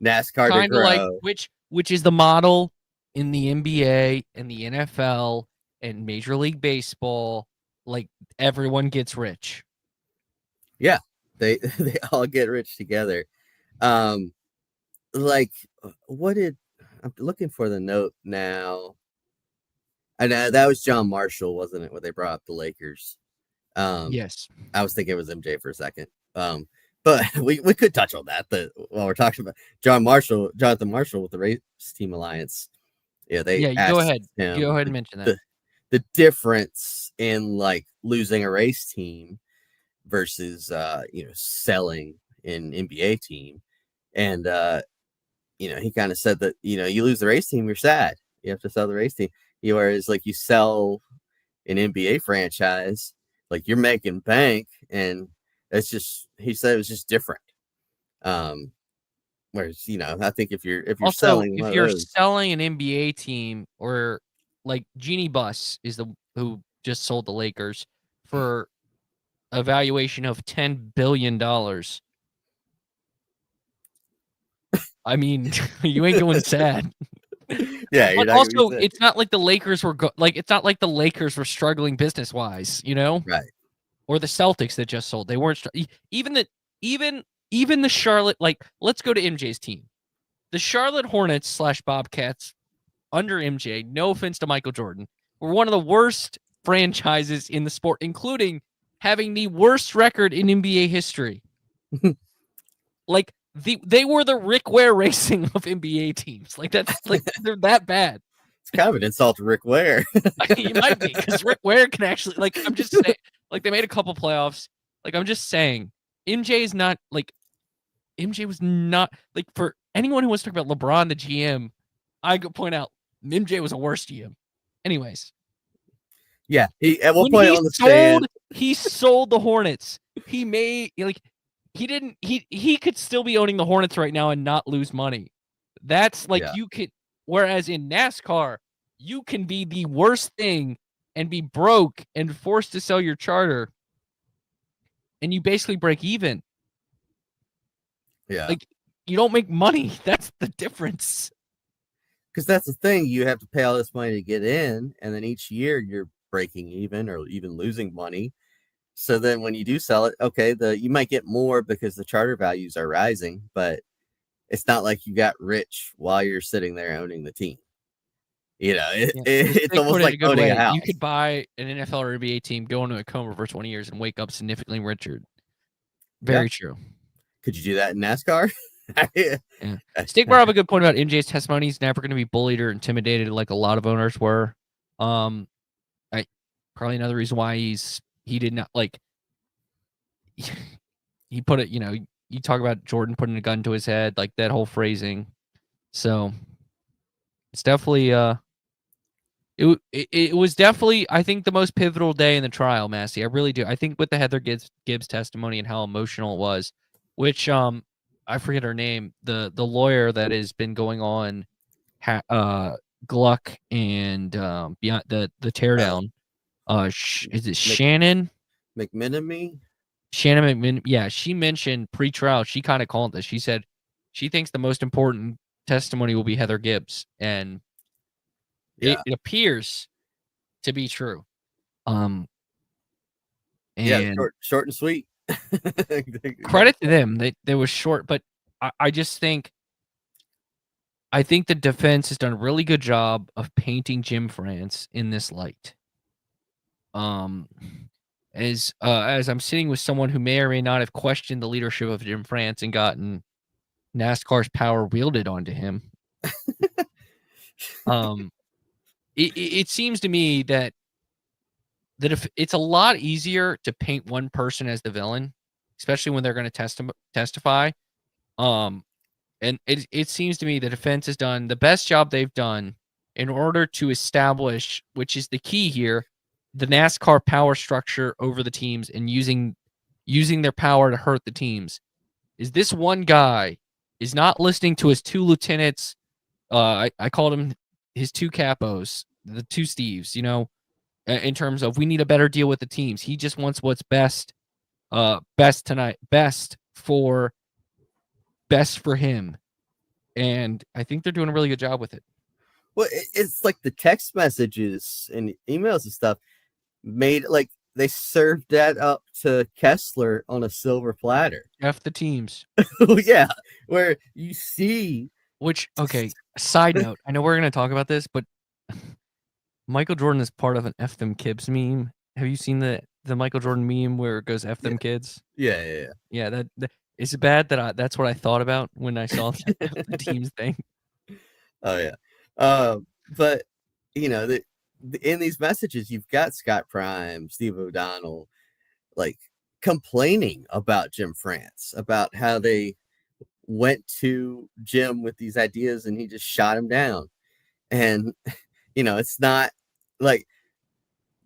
[SPEAKER 4] NASCAR
[SPEAKER 3] kind
[SPEAKER 4] to
[SPEAKER 3] of
[SPEAKER 4] grow.
[SPEAKER 3] like which is the model in the NBA and the NFL and Major League Baseball. Like everyone gets rich. Yeah,
[SPEAKER 4] they all get rich together. Like I'm looking for the note now. And that was John Marshall, wasn't it? When they brought up the Lakers.
[SPEAKER 3] Yes,
[SPEAKER 4] I was thinking it was MJ for a second. But we could touch on that. While we're talking about Jonathan Marshall with the Race Team Alliance. Yeah,
[SPEAKER 3] go ahead and mention that.
[SPEAKER 4] The difference in like losing a race team versus selling an NBA team. And he kind of said that, you lose the race team, you're sad. You have to sell the race team. Whereas like you sell an NBA franchise, like you're making bank, and it's just, he said it was just different. When Whereas, I think if you're
[SPEAKER 3] Also,
[SPEAKER 4] selling one
[SPEAKER 3] if
[SPEAKER 4] of
[SPEAKER 3] you're
[SPEAKER 4] those,
[SPEAKER 3] selling an NBA team, or like Jeannie Buss is who just sold the Lakers for a valuation of $10 billion. I mean, you ain't going sad.
[SPEAKER 4] yeah, you're
[SPEAKER 3] But
[SPEAKER 4] not gonna be
[SPEAKER 3] also,
[SPEAKER 4] sick.
[SPEAKER 3] it's not like the Lakers were it's not like the Lakers were struggling business wise,
[SPEAKER 4] Right.
[SPEAKER 3] or the Celtics that just sold. They weren't even the Charlotte. Like, let's go to MJ's team, the Charlotte Hornets / Bobcats under MJ. No offense to Michael Jordan, were one of the worst franchises in the sport, including having the worst record in NBA history. Like, they were the Rick Ware Racing of NBA teams. Like, that's like they're that bad.
[SPEAKER 4] It's kind of an insult to Rick Ware.
[SPEAKER 3] He might be, because Rick Ware can actually, like, I'm just saying, like, they made a couple playoffs. Like, I'm just saying, MJ was not, like, for anyone who wants to talk about LeBron, the GM, I could point out MJ was a worse GM. Anyways.
[SPEAKER 4] Yeah. At one point on the stand,
[SPEAKER 3] he sold the Hornets. He made, like, he could still be owning the Hornets right now and not lose money. That's like, you could, whereas in NASCAR, you can be the worst thing and be broke and forced to sell your charter, and you basically break even.
[SPEAKER 4] Yeah.
[SPEAKER 3] Like, you don't make money. That's the difference.
[SPEAKER 4] Because that's the thing. You have to pay all this money to get in, and then each year you're breaking even or even losing money. So then when you do sell it, okay, you might get more because the charter values are rising, but it's not like you got rich while you're sitting there owning the team. It's almost like owning a house.
[SPEAKER 3] You could buy an NFL or NBA team, go into a coma for 20 years, and wake up significantly richer. Very true.
[SPEAKER 4] Could you do that in NASCAR?
[SPEAKER 3] Yeah. Steak brought up a good point about MJ's testimony. He's never going to be bullied or intimidated like a lot of owners were. Probably another reason why he did not, like, he put it, you talk about Jordan putting a gun to his head, like that whole phrasing. So it's definitely it was definitely, I think, the most pivotal day in the trial, Massey. I really do. I think with the Heather Gibbs testimony and how emotional it was, which I forget her name, the lawyer that has been going on Gluck and beyond the teardown. Is it Shannon
[SPEAKER 4] McMenemy?
[SPEAKER 3] Shannon McMinn? Yeah, she mentioned pre-trial. She kind of called this. She said she thinks the most important testimony will be Heather Gibbs, and it appears to be true. And
[SPEAKER 4] short and sweet.
[SPEAKER 3] Credit to them. They was short, but I just think the defense has done a really good job of painting Jim France in this light. As I'm sitting with someone who may or may not have questioned the leadership of Jim France and gotten NASCAR's power wielded onto him. It seems to me that if it's a lot easier to paint one person as the villain, especially when they're going to testify. And it seems to me the defense has done the best job they've done in order to establish, which is the key here, the NASCAR power structure over the teams and using their power to hurt the teams. Is this one guy is not listening to his two lieutenants. I called him his two capos, the two Steves, in terms of we need a better deal with the teams. He just wants what's best tonight, best for him. And I think they're doing a really good job with it.
[SPEAKER 4] Well, it's like the text messages and emails and stuff made it like they served that up to Kessler on a silver platter.
[SPEAKER 3] F the teams.
[SPEAKER 4] Yeah, where you see.
[SPEAKER 3] Which, okay, side note, I know we're going to talk about this, but Michael Jordan is part of an F them kids meme. Have you seen the Michael Jordan meme where it goes F them kids?
[SPEAKER 4] Yeah.
[SPEAKER 3] Yeah, that is it bad that that's what I thought about when I saw the teams thing.
[SPEAKER 4] Oh yeah. But in these messages, you've got Scott Prime, Steve O'Donnell, like complaining about Jim France, about how they went to Jim with these ideas and he just shot him down. And, it's not like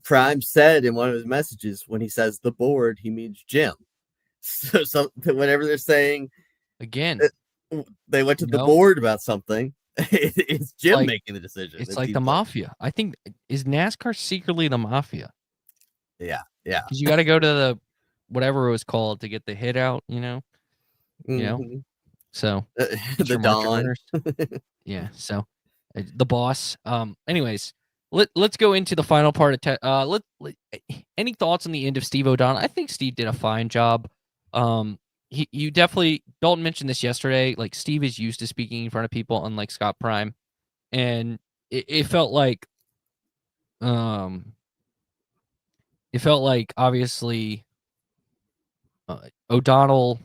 [SPEAKER 4] Prime said in one of his messages, when he says the board, he means Jim. So whenever they're saying
[SPEAKER 3] again,
[SPEAKER 4] they went to the board about something. It's Jim
[SPEAKER 3] like,
[SPEAKER 4] making the decision.
[SPEAKER 3] It's like the mafia. I think, is NASCAR secretly the mafia?
[SPEAKER 4] Yeah.
[SPEAKER 3] Because you got to go to the whatever it was called to get the hit out. So
[SPEAKER 4] the Dawn.
[SPEAKER 3] Yeah. So the boss. Anyways, let's go into the final part of any thoughts on the end of Steve O'Donnell? I think Steve did a fine job. You definitely, Dalton mentioned this yesterday. Like, Steve is used to speaking in front of people, unlike Scott Prime, and it felt like obviously O'Donnell,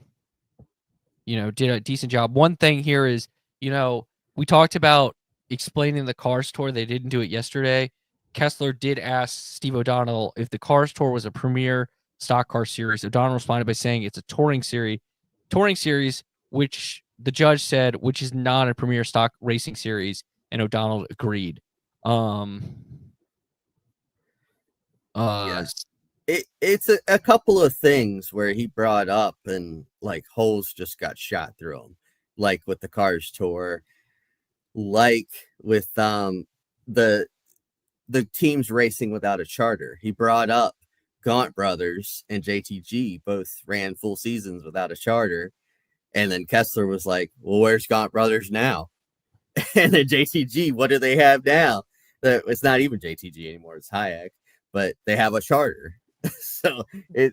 [SPEAKER 3] did a decent job. One thing here is, we talked about explaining the Cars Tour. They didn't do it yesterday. Kessler did ask Steve O'Donnell if the Cars Tour was a premier stock car series. O'Donnell responded by saying it's a touring series, which the judge said, which is not a premier stock racing series, and O'Donnell agreed.
[SPEAKER 4] It's a couple of things where he brought up and like holes just got shot through them, like with the Cars Tour, like with the teams racing without a charter. He brought up Gaunt Brothers and JTG both ran full seasons without a charter, and then Kessler was like, well, where's Gaunt Brothers now? And then JTG, what do they have now? It's not even JTG anymore, it's Hayek, but they have a charter. So they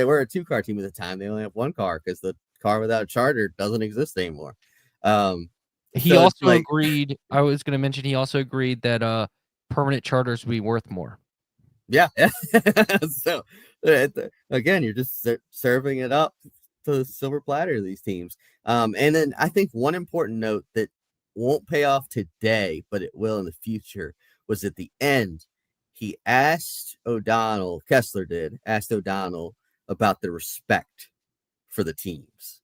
[SPEAKER 4] were a 2-car team at the time. They only have 1 car because the car without a charter doesn't exist anymore.
[SPEAKER 3] He also agreed. I was going to mention he also agreed that permanent charters would be worth more.
[SPEAKER 4] Yeah. So again, you're just serving it up to the silver platter of these teams. And then I think one important note that won't pay off today, but it will in the future, was at the end. He asked O'Donnell, Kessler asked O'Donnell about the respect for the teams,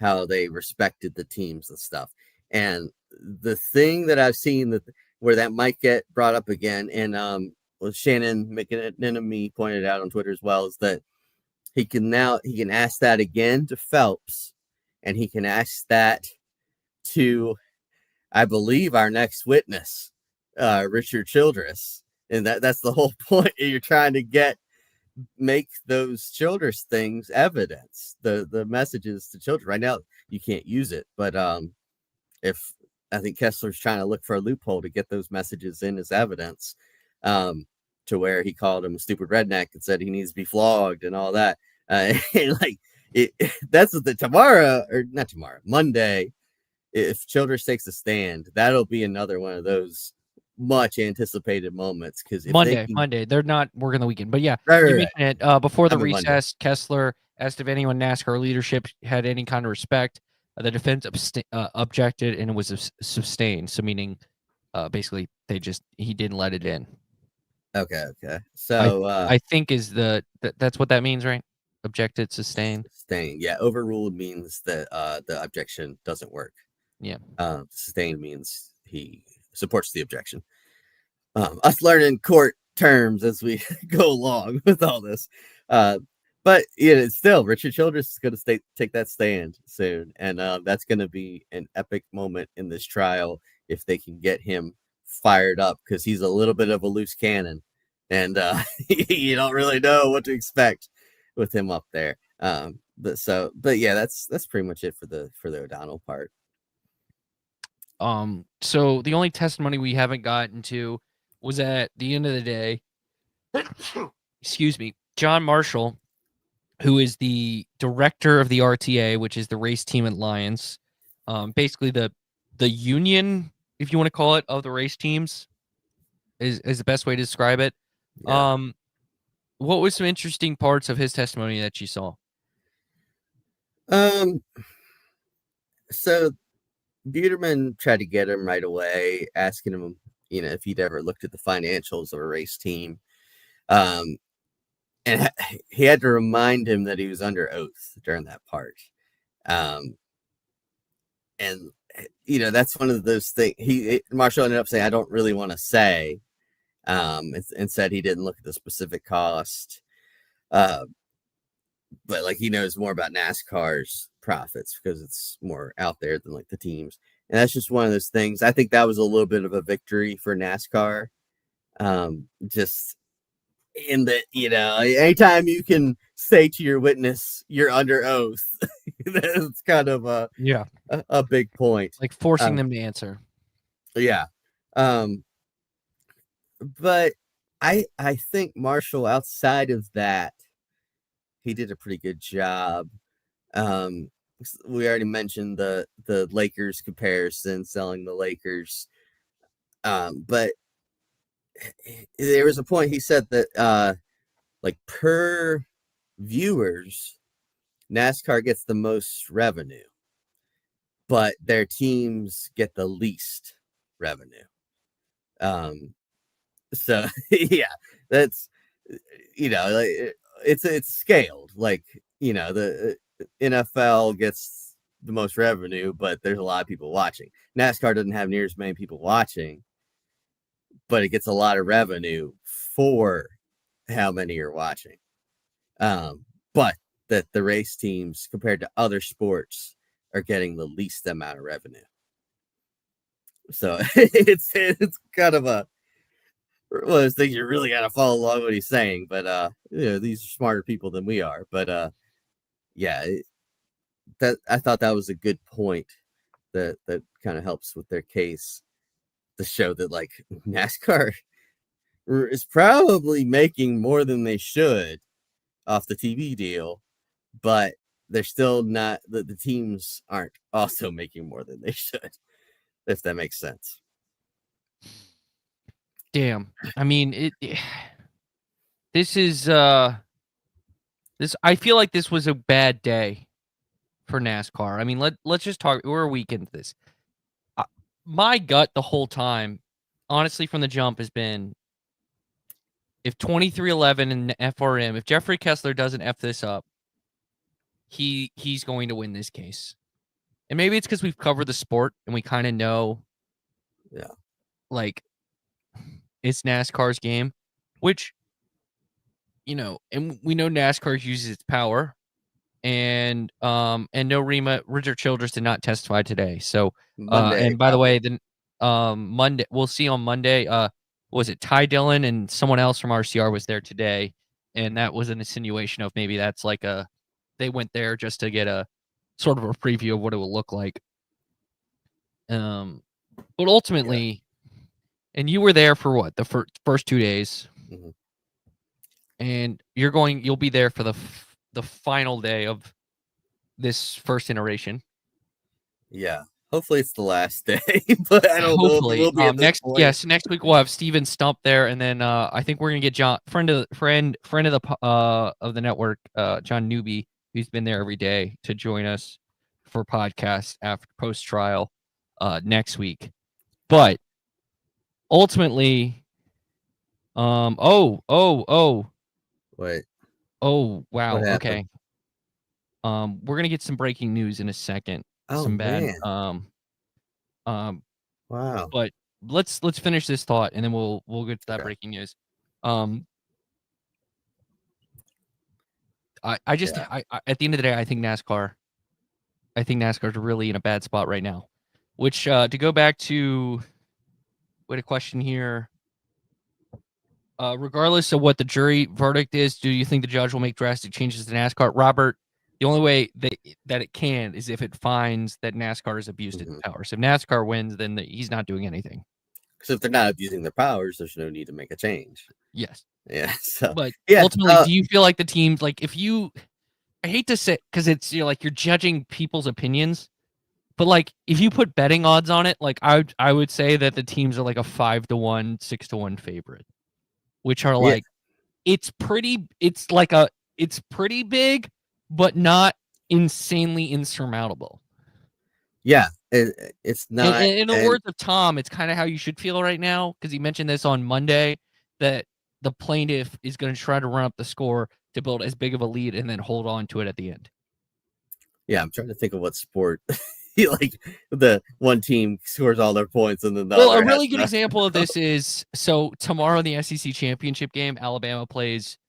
[SPEAKER 4] how they respected the teams and stuff. And the thing that I've seen where that might get brought up again, and Shannon McEnemy pointed out on Twitter as well, is that he can ask that again to Phelps, and he can ask that to, I believe, our next witness, Richard Childress. And that's the whole point. You're trying to make those Childress things evidence, the messages to children. Right now, you can't use it, but if I think Kessler's trying to look for a loophole to get those messages in as evidence, to where he called him a stupid redneck and said he needs to be flogged and all that. That's Monday. If Childress takes a stand, that'll be another one of those much anticipated moments, because
[SPEAKER 3] Monday they're not working the weekend, but yeah,
[SPEAKER 4] right.
[SPEAKER 3] It, before the recess, Monday. Kessler asked if anyone NASCAR leadership had any kind of respect. The defense objected, and it was sustained. So meaning, basically, he didn't let it in.
[SPEAKER 4] Okay. So
[SPEAKER 3] I think that's what that means, right? Objected, sustained.
[SPEAKER 4] Sustained, yeah. Overruled means that the objection doesn't work.
[SPEAKER 3] Yeah.
[SPEAKER 4] Sustained means he supports the objection. Us learning court terms as we go along with all this. But still, Richard Childress is going to take that stand soon. And that's going to be an epic moment in this trial if they can get him fired up, because he's a little bit of a loose cannon. And you don't really know what to expect with him up there. But yeah, that's pretty much it for the O'Donnell part.
[SPEAKER 3] So the only testimony we haven't gotten to was at the end of the day, excuse me, John Marshall, who is the director of the RTA, which is the race team at Lions, basically the union, if you want to call it, of the race teams, is the best way to describe it. Yeah. What was some interesting parts of his testimony that you saw?
[SPEAKER 4] So Buterman tried to get him right away, asking him, if he'd ever looked at the financials of a race team. And he had to remind him that he was under oath during that part. And that's one of those things. Marshall ended up saying, I don't really want to say, and said he didn't look at the specific cost. But he knows more about NASCAR's profits because it's more out there than like the teams. And that's just one of those things. I think that was a little bit of a victory for NASCAR. Just in that, anytime you can say to your witness, you're under oath, that's kind of a big point.
[SPEAKER 3] Like forcing them to answer.
[SPEAKER 4] Yeah. But I think Marshall, outside of that, he did a pretty good job. We already mentioned the Lakers comparison, selling the Lakers. But there was a point he said that like per viewers, NASCAR gets the most revenue, but their teams get the least revenue. So yeah, that's like, it's scaled. Like the NFL gets the most revenue, but there's a lot of people watching. NASCAR doesn't have near as many people watching, but it gets a lot of revenue for how many are watching. But that the race teams compared to other sports are getting the least amount of revenue. So it's kind of one of those things you really got to follow along what he's saying. But these are smarter people than we are. But yeah, that I thought that was a good point that kind of helps with their case to show that like NASCAR is probably making more than they should off the TV deal, but they're still not, the teams aren't also making more than they should, if that makes sense.
[SPEAKER 3] Damn. I mean, this is I feel like this was a bad day for NASCAR. I mean, let's just talk. We're a week into this. My gut the whole time, honestly, from the jump has been, if 2311 and FRM, if Jeffrey Kessler doesn't F this up, he's going to win this case. And maybe it's because we've covered the sport and we kind of know, like, it's NASCAR's game, which, and we know NASCAR uses its power. And no Richard Childress did not testify today. So
[SPEAKER 4] Monday,
[SPEAKER 3] and by the way, then Monday, we'll see on Monday. Was it Ty Dillon and someone else from RCR was there today, and that was an insinuation of maybe that's like they went there just to get a sort of a preview of what it will look like. But ultimately, and you were there for what, the first 2 days, and you'll be there for the final day of this first iteration.
[SPEAKER 4] Yeah. Hopefully it's the last day, but I don't know if it will be at this point.
[SPEAKER 3] Next week we'll have Steven Stump there, and then I think we're gonna get John, friend of the network, John Newby, who's been there every day, to join us for podcast after post trial next week. But ultimately,
[SPEAKER 4] Wait.
[SPEAKER 3] Oh wow. Okay. We're gonna get some breaking news in a second. Some bad.
[SPEAKER 4] Man. Wow.
[SPEAKER 3] But let's finish this thought and then we'll get to that breaking news. I just at the end of the day, I think NASCAR's really in a bad spot right now. Which to go back to, we had a question here. Regardless of what the jury verdict is, do you think the judge will make drastic changes to NASCAR? Robert, the only way that it can is if it finds that NASCAR has abused its powers. If NASCAR wins, then he's not doing anything.
[SPEAKER 4] Because if they're not abusing their powers, there's no need to make a change.
[SPEAKER 3] Yes.
[SPEAKER 4] Yeah. So,
[SPEAKER 3] but ultimately, do you feel like the teams, like, I hate to say, because it's you're judging people's opinions, but like if you put betting odds on it, like I would say that the teams are like a 5-1, 6-1 favorite, which are like it's pretty big, but not insanely insurmountable.
[SPEAKER 4] Yeah, it's not.
[SPEAKER 3] In the words of Tom, it's kind of how you should feel right now, because he mentioned this on Monday, that the plaintiff is going to try to run up the score to build as big of a lead and then hold on to it at the end.
[SPEAKER 4] Yeah, I'm trying to think of what sport like the one team scores all their points and then the other
[SPEAKER 3] a really good example of this is, so tomorrow in the SEC championship game, Alabama plays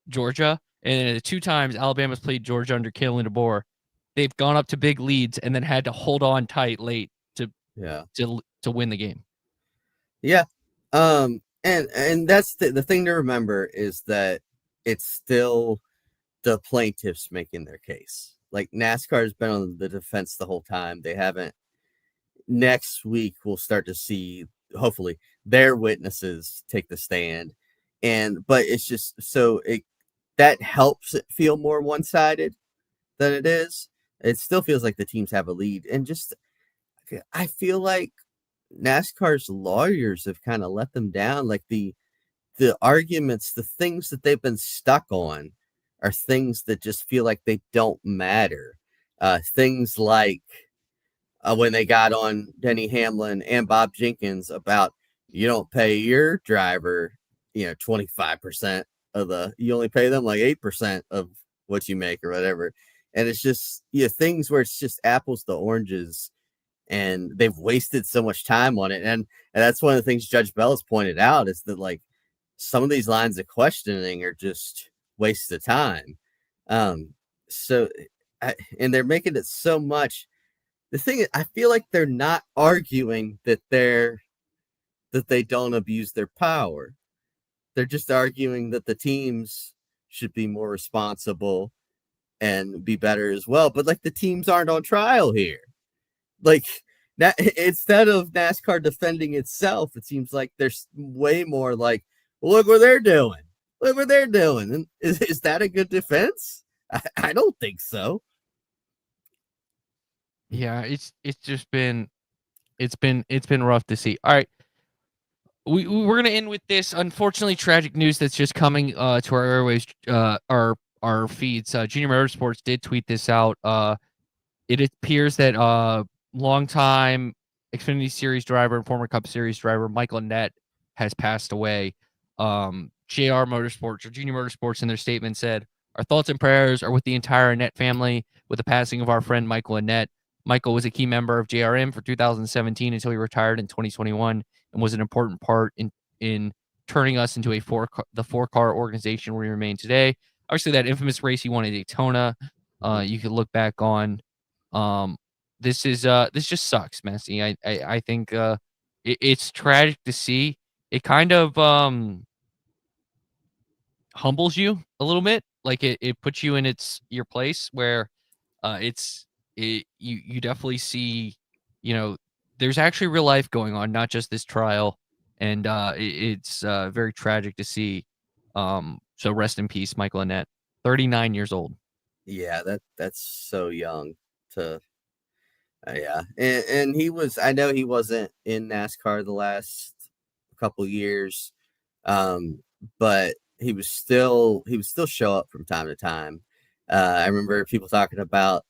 [SPEAKER 3] Georgia, and the 2 times Alabama's played Georgia under Kalen DeBoer, they've gone up to big leads and then had to hold on tight late to win the game.
[SPEAKER 4] Yeah. And that's the thing to remember is that it's still the plaintiffs making their case. Like NASCAR has been on the defense the whole time. They haven't. Next week we'll start to see, hopefully, their witnesses take the stand. But it's just that helps it feel more one-sided than it is. It still feels like the teams have a lead. And just I feel like NASCAR's lawyers have kind of let them down. Like the arguments, the things that they've been stuck on are things that just feel like they don't matter. Things like when they got on Denny Hamlin and Bob Jenkins about you don't pay your driver, 25% of you only pay them like 8% of what you make or whatever. And it's just, things where it's just apples to oranges, and they've wasted so much time on it. And that's one of the things Judge Bell has pointed out is that like some of these lines of questioning are just waste of time. And they're making it so much. The thing is, I feel like they're not arguing that they don't abuse their power. They're just arguing that the teams should be more responsible and be better as well. But like the teams aren't on trial here. Like that, instead of NASCAR defending itself, it seems like there's way more like, well, look what they're doing. Look what they're doing. And is that a good defense? I don't think so.
[SPEAKER 3] Yeah, it's just been rough to see. All right. We're gonna end with this unfortunately tragic news that's just coming to our airwaves, our feeds. Junior Motorsports did tweet this out. It appears that longtime Xfinity Series driver and former Cup Series driver Michael Annett has passed away. JR Motorsports or Junior Motorsports in their statement said, "Our thoughts and prayers are with the entire Annett family with the passing of our friend Michael Annett. Michael was a key member of JRM for 2017 until he retired in 2021 and was an important part in turning us into the four-car organization we remain today. Obviously, that infamous race he won at Daytona, you could look back on. This just sucks, Messi. I think it's tragic to see. It kind of humbles you a little bit. Like it puts you in your place where you definitely see, there's actually real life going on, not just this trial. And it's very tragic to see. So rest in peace, Michael Annett, 39 years old.
[SPEAKER 4] Yeah, that's so young to yeah. And I know he wasn't in NASCAR the last couple years. But he would still show up from time to time. I remember people talking about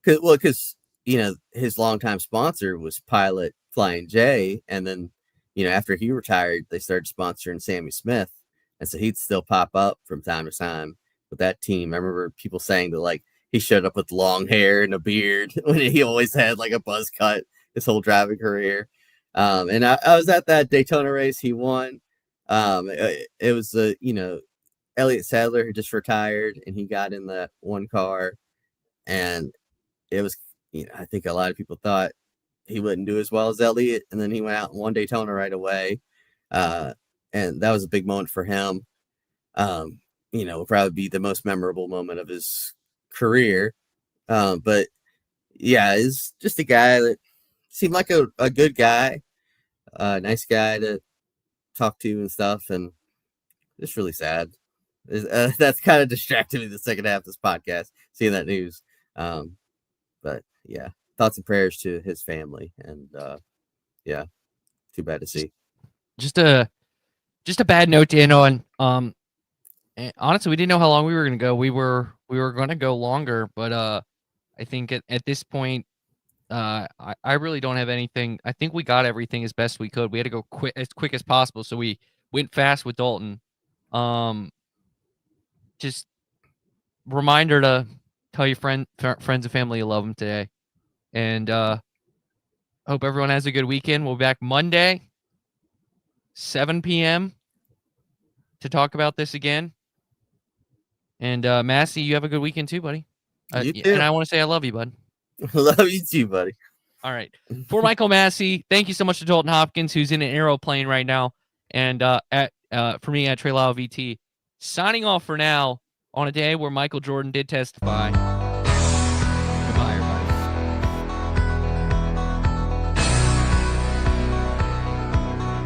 [SPEAKER 4] because his longtime sponsor was Pilot Flying J, and then after he retired, they started sponsoring Sammy Smith, and so he'd still pop up from time to time with that team. I remember people saying that like he showed up with long hair and a beard when he always had like a buzz cut his whole driving career. And I was at that Daytona race he won. It was Elliott Sadler who just retired, and he got in that one car, and it was I think a lot of people thought he wouldn't do as well as Elliott, and then he went out and won Daytona right away, and that was a big moment for him. Will probably be the most memorable moment of his career. But yeah, it's just a guy that seemed like a good guy, nice guy to talk to and stuff, and it's really sad. That's kind of distracted me the second half of this podcast, seeing that news. But yeah, thoughts and prayers to his family, and yeah, too bad to see.
[SPEAKER 3] Just a bad note to end on. Honestly, we didn't know how long we were going to go. We were going to go longer, but I think at this point, I really don't have anything. I think we got everything as best we could. We had to go as quick as possible, so we went fast with Dalton. Just reminder to tell your friends and family you love them today, and hope everyone has a good weekend. We'll be back Monday, 7 p.m. to talk about this again. And Massey, you have a good weekend too, buddy.
[SPEAKER 4] You too.
[SPEAKER 3] And I want to say I love you, bud.
[SPEAKER 4] Love you too, buddy.
[SPEAKER 3] All right. For Michael Massey, thank you so much to Dalton Hopkins, who's in an aeroplane right now. And for me at Trey Lyle VT, signing off for now on a day where Michael Jordan did testify.